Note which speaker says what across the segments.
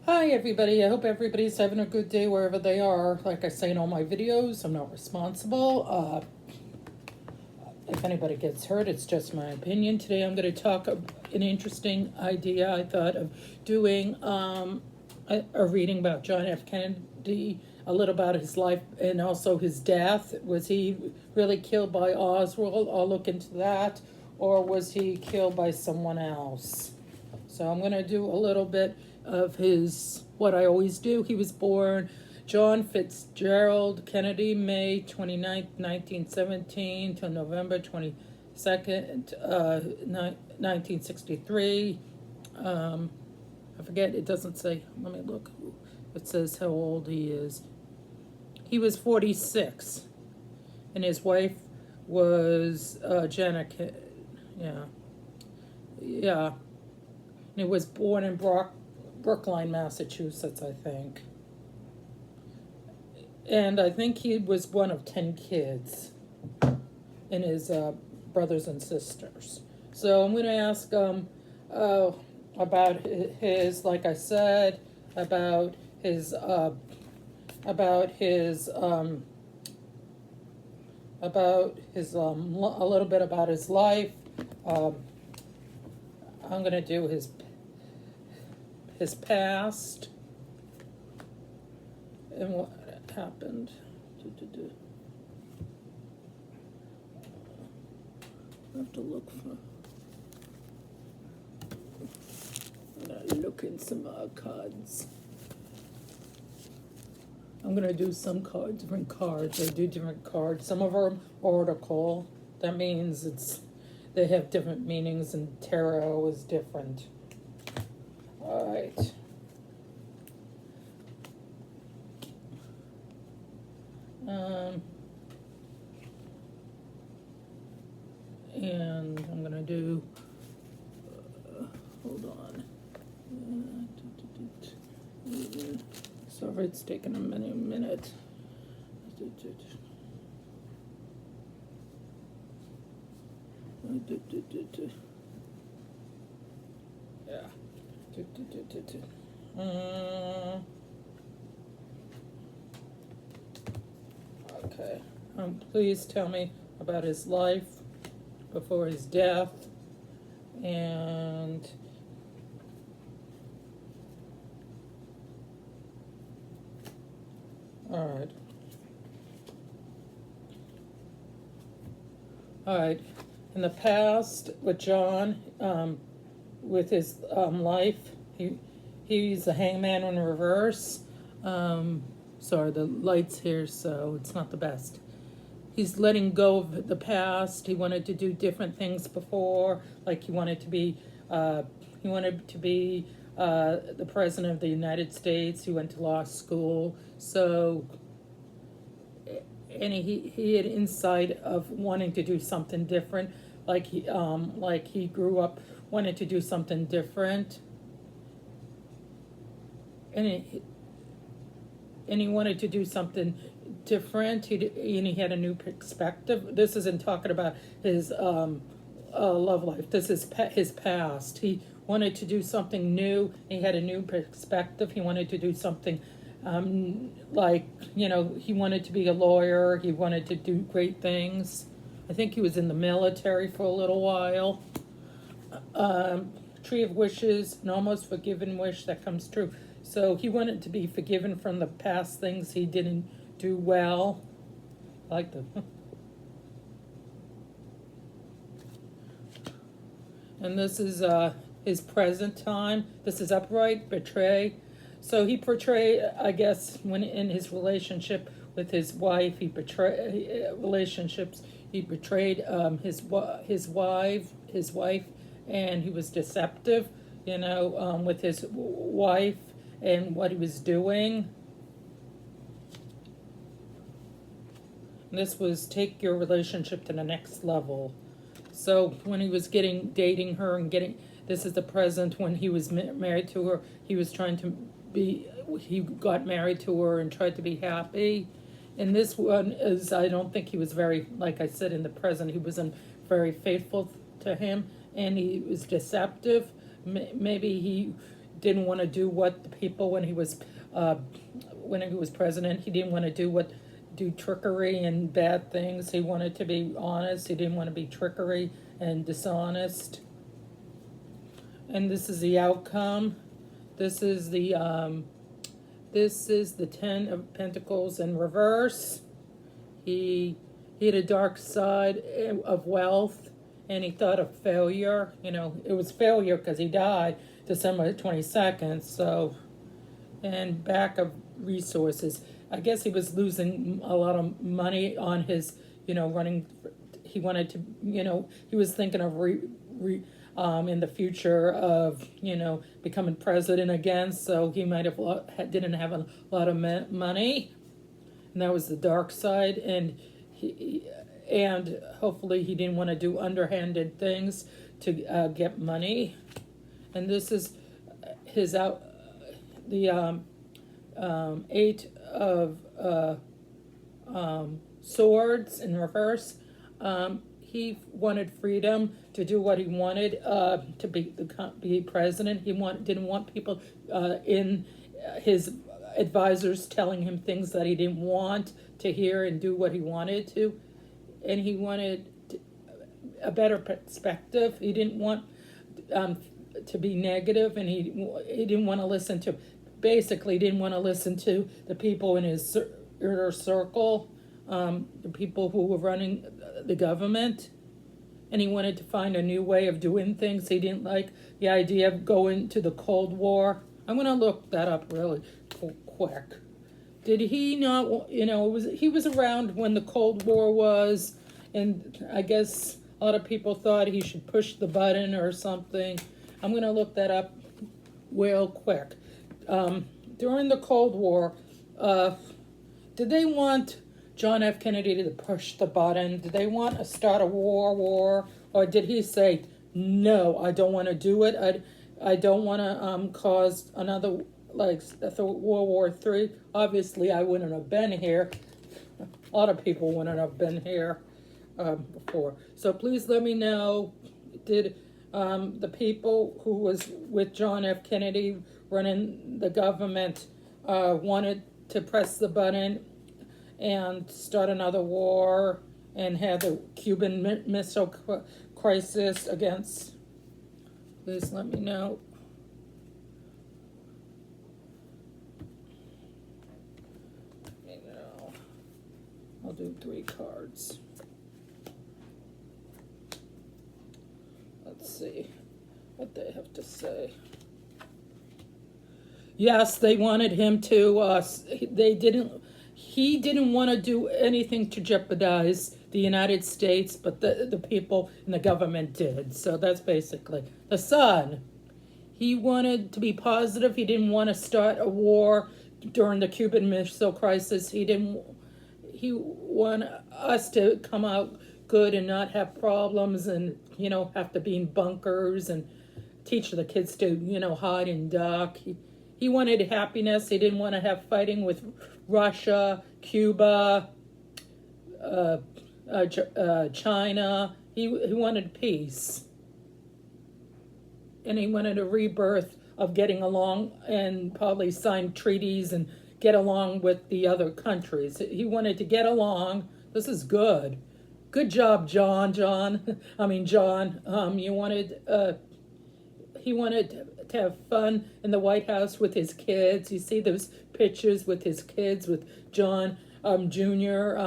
Speaker 1: Hi everybody, I hope everybody's having a good day wherever they are. Like I say in all my videos, I'm not responsible. If anybody gets hurt, it's just my opinion. Today I'm going to talk an interesting idea I thought of doing a reading about John F. Kennedy, a little about his life and also his death. Was he really killed by Oswald? I'll look into that. Or was he killed by someone else? So I'm going to do a little bit of what I always do. He was born John Fitzgerald Kennedy, May 29th, 1917 to November 22nd, 1963. I forget, it doesn't say, let me look. It says how old he is. He was 46, and his wife was Janet, yeah. He was born in Brookline, Massachusetts, I think. And I think he was one of 10 kids and his brothers and sisters. So I'm going to ask about his, like I said, about his, a little bit about his life. I'm going to do his past and what happened. I have to look for. I'm gonna look in some cards. I'm gonna do some different cards. I do different cards. Some of them are oracle. That means they have different meanings, and tarot is different. All right. And I'm gonna do. Hold on. Sorry, it's taking a minute. Yeah. Okay. Please tell me about his life before his death, and all right. In the past, with John, with his life, he's a hangman in reverse. Sorry, the light's here, so it's not the best. He's letting go of the past. He wanted to do different things before, like he wanted to be the president of the United States. He went to law school, so and he had insight of wanting to do something different, like he grew up wanted to do something different, and he wanted to do something different. And he had a new perspective. This isn't talking about his love life. This is his past. He wanted to do something new. He had a new perspective. He wanted to do something he wanted to be a lawyer. He wanted to do great things. I think he was in the military for a little while. Tree of Wishes, an almost forgiven wish that comes true. So he wanted to be forgiven from the past things he didn't do well. I like the. And this is his present time. This is upright, betray. So he portrayed, I guess, when in his relationship with his wife, he betrayed his wife, and he was deceptive, with his wife and what he was doing. And this was take your relationship to the next level. So when he was dating her and this is the present when he was married to her, he was he got married to her and tried to be happy. And this one is, I don't think he was very, like I said, in the present, he wasn't very faithful to him, and he was deceptive. Maybe he didn't want to do what the people when he was president. He didn't want to do trickery and bad things. He wanted to be honest. He didn't want to be trickery and dishonest. And this is the outcome. This is the Ten of Pentacles in reverse. He had a dark side of wealth, and he thought of failure. You know, it was failure because he died December 22nd. So, and back of resources. I guess he was losing a lot of money on his, running. He wanted to, he was thinking of in the future of, becoming president again. So he might have didn't have a lot of money, and that was the dark side. And and hopefully he didn't want to do underhanded things to get money. And this is his the Eight of Swords in reverse. He wanted freedom to do what he wanted, to be president. He didn't want people in his advisors telling him things that he didn't want to hear, and do what he wanted to. And he wanted a better perspective. He didn't want to be negative, and he didn't want to listen to, basically didn't want to listen to the people in his inner circle, the people who were running the government. And he wanted to find a new way of doing things. He didn't like the idea of going to the Cold War. I'm going to look that up really quick. Did he not, he was around when the Cold War was, and I guess a lot of people thought he should push the button or something. I'm going to look that up real quick. During the Cold War, did they want John F. Kennedy to push the button? Did they want to start a war? Or did he say, no, I don't want to do it. I don't want to cause another, like World War III. Obviously, I wouldn't have been here. A lot of people wouldn't have been here before. So please let me know, did the people who was with John F. Kennedy running the government wanted to press the button and start another war and have the Cuban Missile Crisis against? Please let me know. I'll do 3 cards. Let's see what they have to say. Yes, they wanted him to, he didn't want to do anything to jeopardize the United States, but the people in the government did. So that's basically the Sun. He wanted to be positive. He didn't want to start a war during the Cuban Missile Crisis. He wanted us to come out good and not have problems and, have to be in bunkers and teach the kids to, hide and duck. He wanted happiness. He didn't want to have fighting with Russia, Cuba, China. He wanted peace. And he wanted a rebirth of getting along and probably sign treaties and get along with the other countries. He wanted to get along. This is good. Good job, John. John. He wanted to have fun in the White House with his kids. You see those pictures with his kids, with John Jr.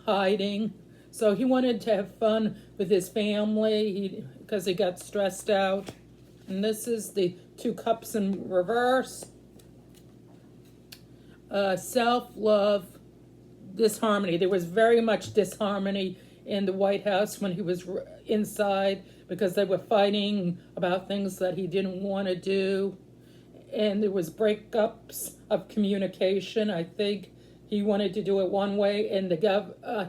Speaker 1: Hiding. So he wanted to have fun with his family because he got stressed out. And this is the 2 cups in reverse. Self-love, disharmony. There was very much disharmony in the White House when he was inside because they were fighting about things that he didn't want to do. And there was breakups of communication. I think he wanted to do it one way, and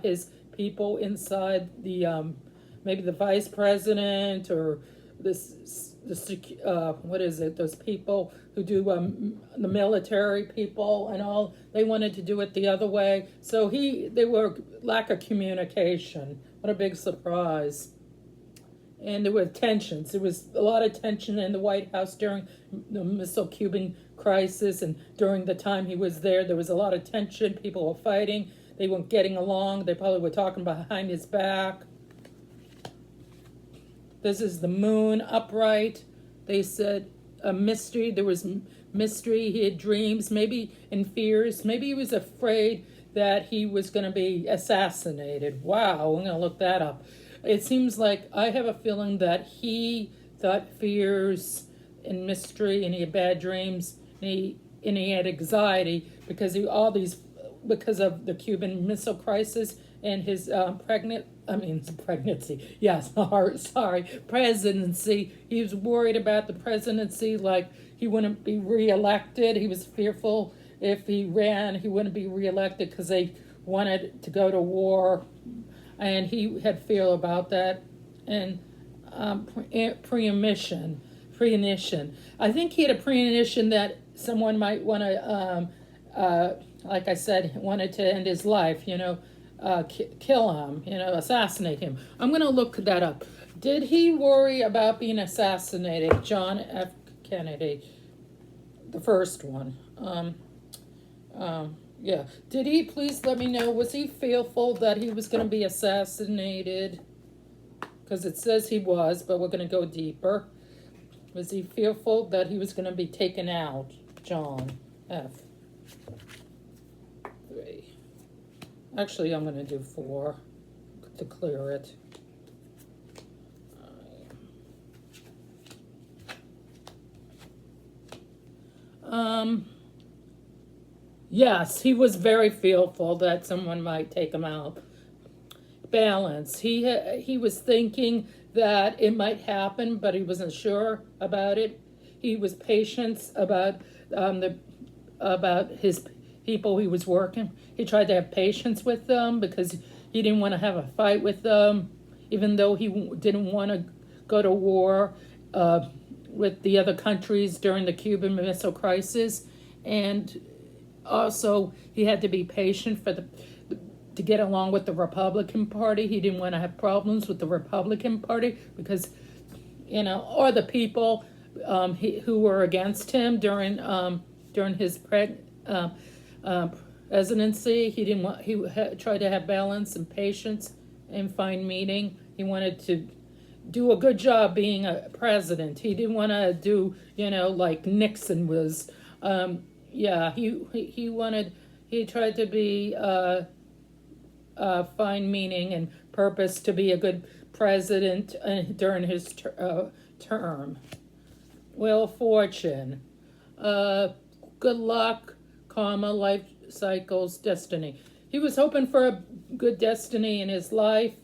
Speaker 1: his people inside the maybe the vice president or what is it? Those people who do the military people and all, they wanted to do it the other way. So they were lack of communication. What a big surprise. and there were tensions. There was a lot of tension in the White House during the missile Cuban crisis, and during the time he was there was a lot of tension. People were fighting. They weren't getting along. They probably were talking behind his back. This is the moon upright. They said a mystery. There was mystery. He had dreams, maybe in fears. Maybe he was afraid that he was going to be assassinated. Wow, I'm going to look that up. It seems like I have a feeling that he thought fears and mystery, and he had bad dreams, and he had anxiety because because of the Cuban Missile Crisis and his presidency. Yes, sorry, presidency. He was worried about the presidency, like he wouldn't be reelected. He was fearful if he ran, he wouldn't be reelected because they wanted to go to war, and he had fear about that. And premonition. I think he had a premonition that someone might want to, like I said, wanted to end his life, kill him, assassinate him. I'm going to look that up. Did he worry about being assassinated? John F. Kennedy, the first one. Yeah. Did he, please let me know, was he fearful that he was going to be assassinated? Because it says he was, but we're going to go deeper. Was he fearful that he was going to be taken out? John F. 3. Actually, I'm going to do 4 to clear it. Yes, he was very fearful that someone might take him out. Balance. He was thinking that it might happen, but he wasn't sure about it. He was patient about his people he was working. He tried to have patience with them because he didn't want to have a fight with them, even though he didn't want to go to war with the other countries during the Cuban Missile Crisis. And also, he had to be patient to get along with the Republican Party. He didn't want to have problems with the Republican Party because, or the people who were against him during his presidency. He tried to have balance and patience and find meaning. He wanted to do a good job being a president. He didn't want to do, like Nixon was. He tried to be find meaning and purpose to be a good president during his term. Wheel of Fortune. Good luck, life cycles, destiny. He was hoping for a good destiny in his life.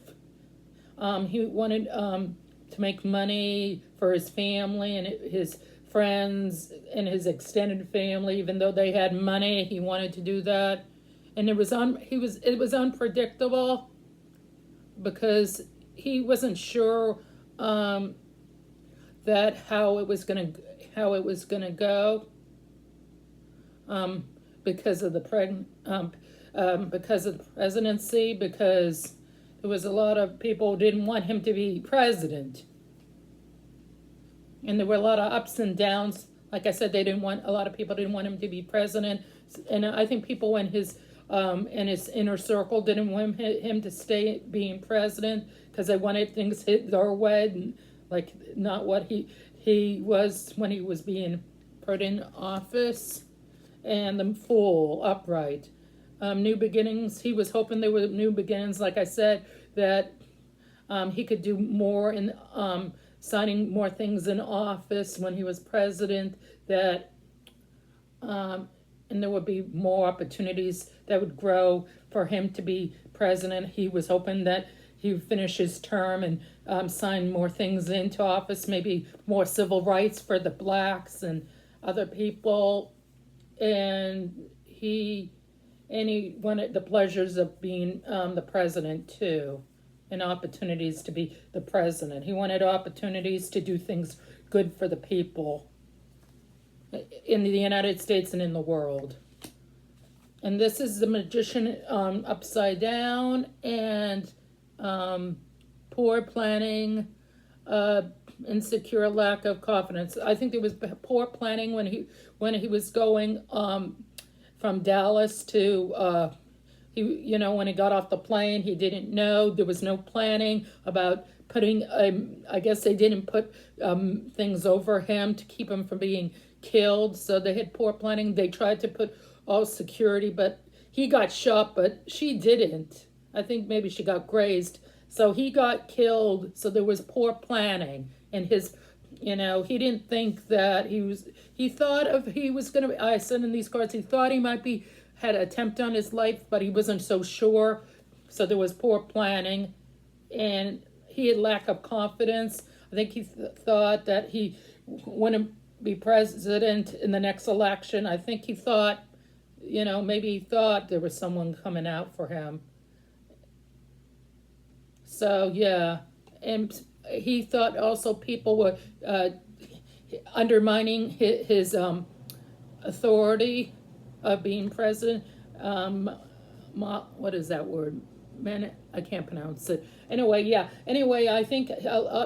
Speaker 1: He wanted to make money for his family and his friends and his extended family. Even though they had money, he wanted to do that. And it was unpredictable because he wasn't sure that how it was gonna go because of the presidency, because there was a lot of people who didn't want him to be president. And there were a lot of ups and downs. Like I said, a lot of people didn't want him to be president. And I think people in his inner circle didn't want him to stay being president because they wanted things hit their way, and like not what he was when he was being put in office. And the Fool, upright. New beginnings. He was hoping there were new beginnings, like I said, that he could do more in signing more things in office when he was president, that and there would be more opportunities that would grow for him to be president. He was hoping that he would finish his term and sign more things into office, maybe more civil rights for the blacks and other people. And he wanted the pleasures of being the president too, and opportunities to be the president. He wanted opportunities to do things good for the people in the United States and in the world. And this is the Magician upside down, and poor planning, uh, insecure, lack of confidence. I think there was poor planning when he was going from Dallas to when he got off the plane, he didn't know. There was no planning about putting. I guess they didn't put things over him to keep him from being killed. So they had poor planning. They tried to put all security, but he got shot, but she didn't. I think maybe she got grazed. So he got killed. So there was poor planning, and he didn't think that he thought of he was going to, I said in these cards, he thought he might be, had an attempt on his life, but he wasn't so sure. So there was poor planning, and he had lack of confidence. I think he thought that he wouldn't be president in the next election. I think he thought, maybe he thought there was someone coming out for him. So, yeah. And he thought also people were undermining his authority of being president. What is that word? Man, I can't pronounce it. Anyway, yeah. Anyway, I think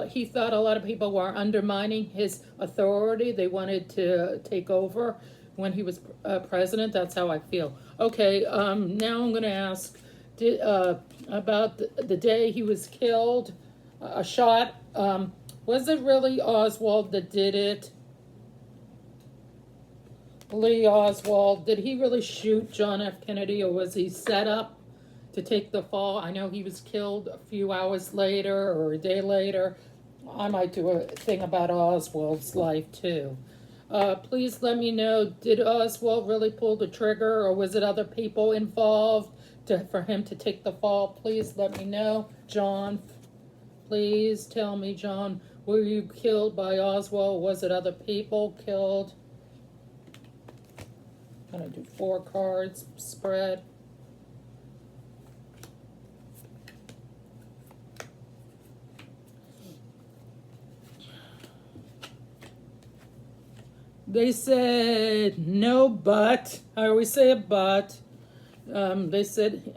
Speaker 1: he thought a lot of people were undermining his authority. They wanted to take over when he was president. That's how I feel. Okay, now I'm going to ask about the day he was killed, a shot. Was it really Oswald that did it? Lee Oswald, did he really shoot John F. Kennedy, or was he set up to take the fall? I know he was killed a few hours later or a day later. I might do a thing about Oswald's life too. Please let me know, did Oswald really pull the trigger, or was it other people involved for him to take the fall? Please let me know. John, please tell me, John, were you killed by Oswald? Was it other people killed? I'm going to do 4 cards spread. They said no, but. I always say a but. They said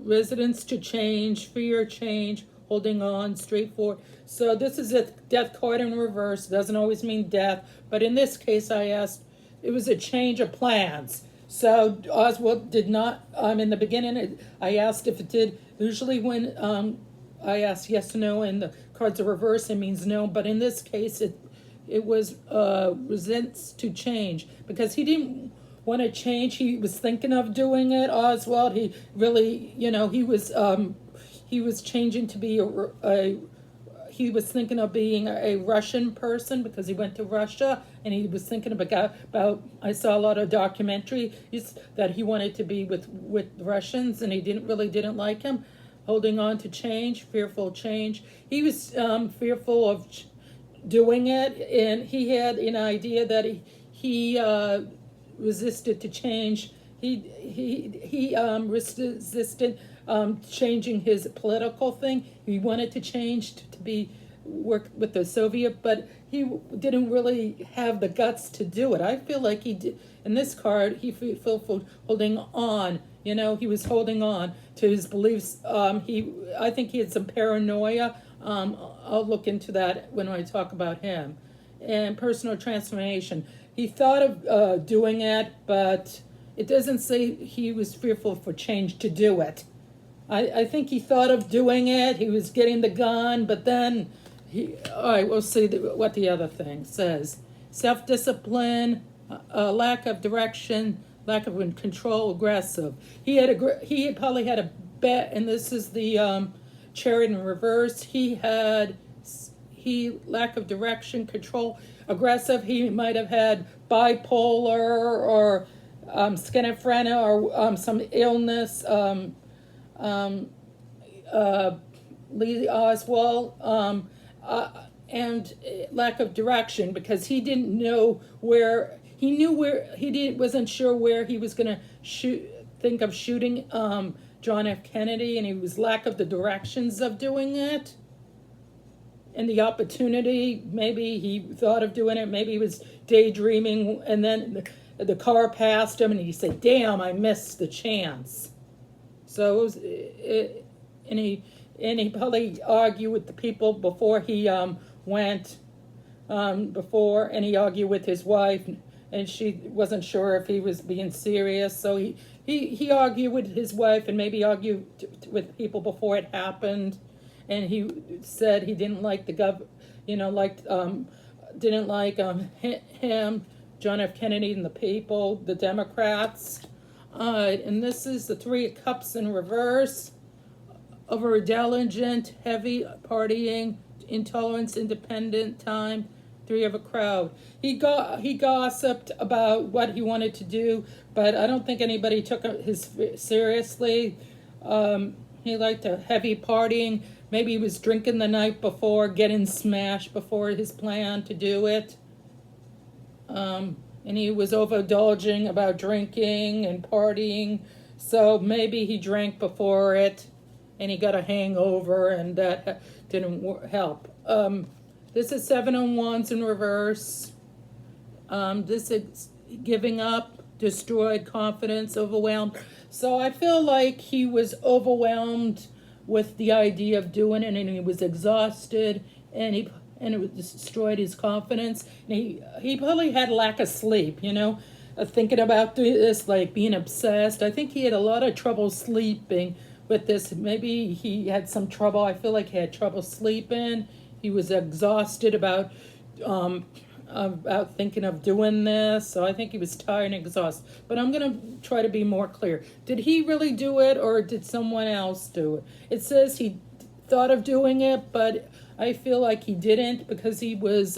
Speaker 1: residents to change, fear change, holding on, straightforward. So this is a death card in reverse. Doesn't always mean death. But in this case, I asked, it was a change of plans. So Oswald did not, in the beginning, I asked if it did. Usually when I ask yes or no and the cards are reversed, it means no. But in this case, it was resents to change, because he didn't want to change. He was thinking of doing it, Oswald. He really, he was changing to be he was thinking of being a Russian person because he went to Russia, and he was thinking about I saw a lot of documentaries that he wanted to be with Russians, and he didn't like him. Holding on to change, fearful change. He was fearful of doing it, and he had an idea that he resisted to change. He resisted changing his political thing. He wanted to change to be work with the Soviet, but he didn't really have the guts to do it. I feel like he did. In this card, he felt holding on. He was holding on to his beliefs. I think he had some paranoia. I'll look into that when I talk about him. And personal transformation. He thought of doing it, but it doesn't say he was fearful for change to do it. I think he thought of doing it. He was getting the gun, but then all right, we'll see what the other thing says. Self-discipline, lack of direction, lack of control, aggressive. He probably had a bet, and this is the chariot in reverse. He lack of direction, control, aggressive. He might have had bipolar or schizophrenia or some illness. Lee Oswald, and lack of direction, because he didn't know where. He knew where wasn't sure where he was going to think of shooting John F. Kennedy, and he was lack of the directions of doing it, and the opportunity. Maybe he thought of doing it. Maybe he was daydreaming, and then the car passed him, and he said, "Damn, I missed the chance." So it was, and he and he probably argued with the people before he went before, and he argued with his wife, and she wasn't sure if he was being serious. So he argued with his wife, and maybe argued with people before it happened. And he said he didn't like the didn't like him, John F. Kennedy, and the people, the Democrats. And this is the Three of Cups in reverse. Overindulgent, heavy partying, intolerance, independent time, Three of a crowd. He gossiped about what he wanted to do, but I don't think anybody took his seriously. He liked a heavy partying. Maybe he was drinking the night before, getting smashed before his plan to do it. And he was overindulging about drinking and partying. So maybe he drank before it and he got a hangover, and that didn't help. This is Seven of Wands in reverse. This is giving up, destroyed, confidence, overwhelmed. So I feel like he was overwhelmed with the idea of doing it, and he was exhausted, and it destroyed his confidence. And he probably had lack of sleep, thinking about this, like being obsessed. I think he had a lot of trouble sleeping with this. Maybe he had some trouble. I feel like he had trouble sleeping. He was exhausted about thinking of doing this. So I think he was tired and exhausted. But I'm going to try to be more clear. Did he really do it, or did someone else do it? It says he thought of doing it, but I feel like he didn't, because he was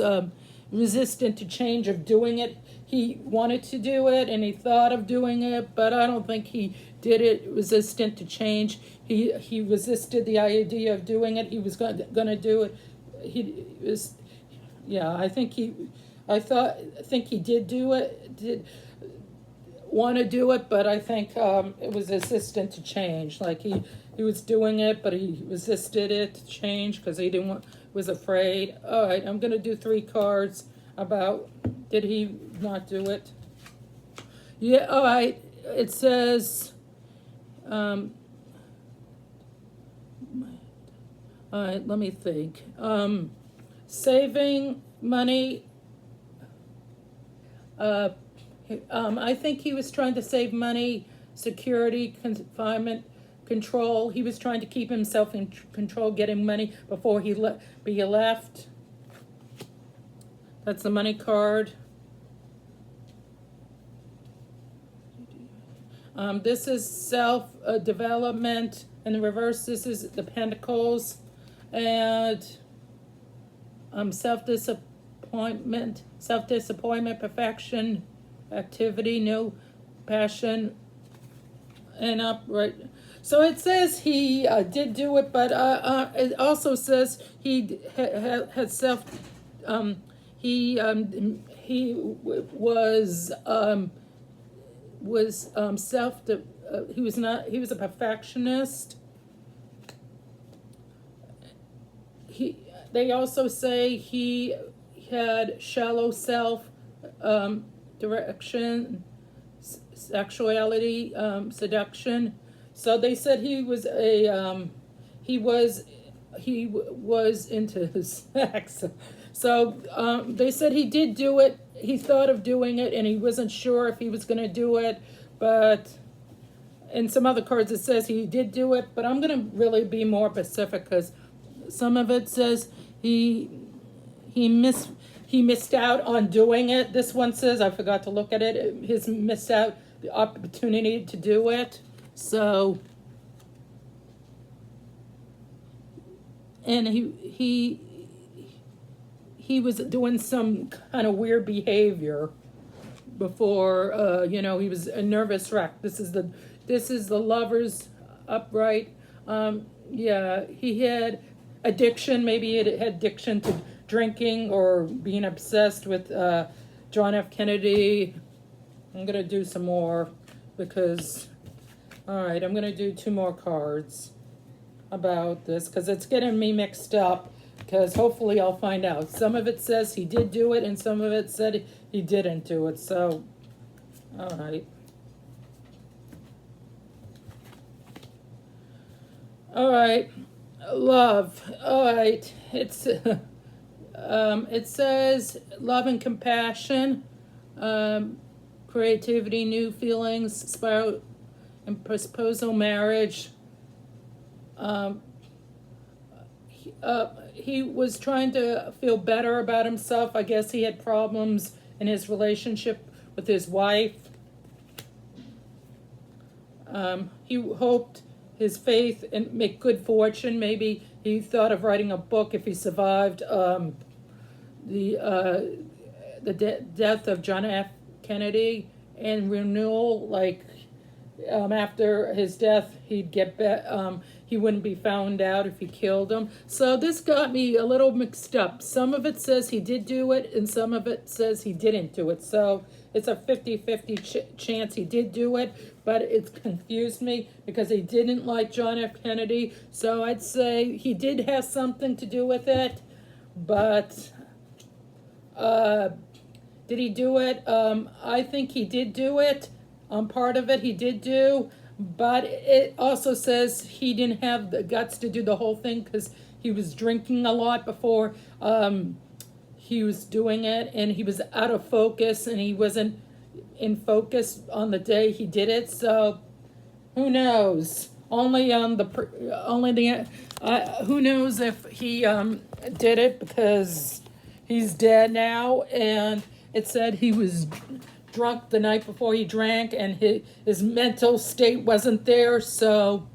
Speaker 1: resistant to change of doing it. He wanted to do it and he thought of doing it, but I don't think he did it resistant to change. He resisted the idea of doing it. He was going to do it. I think he did do it, did want to do it, but I think it was resistant to change. Like he was doing it, but he resisted it to change because he was afraid. All right, I'm going to do 3 cards about, did he not do it? Yeah, all right. It says, all right, let me think. Saving money. I think he was trying to save money, security, confinement, control. He was trying to keep himself in control, getting money before he left. That's the money card. This is self-development. In the reverse, this is the Pentacles. And self-disappointment, perfection, activity, no passion, and upright. So it says he did do it, but it also says he had self. He was self. He was not. He was a perfectionist. They also say he had shallow self direction, sexuality, seduction. So they said he was into sex. So they said he did do it. He thought of doing it, and he wasn't sure if he was going to do it. But in some other cards it says he did do it. But I'm going to really be more specific, because some of it says he missed out on doing it. This one says, I forgot to look at it, he's missed out the opportunity to do it. So, and he was doing some kind of weird behavior before, he was a nervous wreck. This is the Lovers upright. He had addiction. Maybe he had addiction to drinking or being obsessed with John F. Kennedy. I'm going to do some more because, all right, I'm going to do 2 more cards about this because it's getting me mixed up, because hopefully I'll find out. Some of it says he did do it and some of it said he didn't do it. So, all right. All right. Love. All right. It says love and compassion, creativity, new feelings, spiral and proposal, marriage. Um, he was trying to feel better about himself. I guess he had problems in his relationship with his wife. He hoped his faith and make good fortune. Maybe he thought of writing a book if he survived the death of John F. Kennedy, and renewal, like after his death, he'd get he wouldn't be found out if he killed him. So this got me a little mixed up. Some of it says he did do it, and some of it says he didn't do it. So it's a 50-50 chance he did do it, but it confused me because he didn't like John F. Kennedy. So I'd say he did have something to do with it, but did he do it? I think he did do it. Part of it he did do, but it also says he didn't have the guts to do the whole thing because he was drinking a lot before he was doing it, and he was out of focus, and he wasn't in focus on the day he did it. So who knows? Only who knows if he did it, because he's dead now, and it said he was drunk the night before he drank, and his mental state wasn't there. So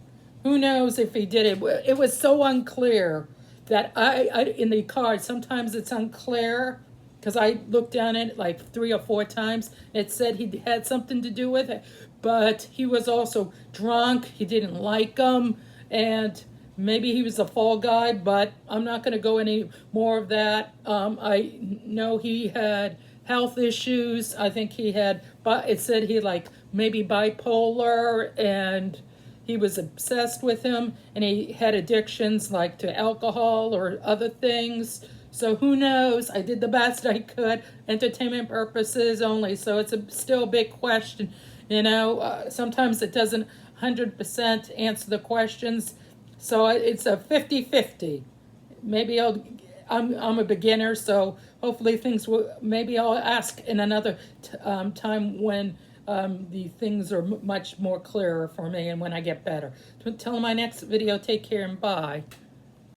Speaker 1: who knows if he did it. It was so unclear that I in the card, sometimes it's unclear because I looked down at it like 3 or 4 times. It said he had something to do with it, but he was also drunk. He didn't like him, and maybe he was a fall guy, but I'm not going to go any more of that. I know he had health issues. I think he had, but it said he like maybe bipolar, and he was obsessed with him, and he had addictions like to alcohol or other things. So who knows? I did the best I could, entertainment purposes only. So it's still a big question. Sometimes it doesn't 100% answer the questions. So it's a 50-50. Maybe I'm a beginner, so hopefully things will, maybe I'll ask in another time when the things are much more clearer for me and when I get better. Till my next video, take care and bye.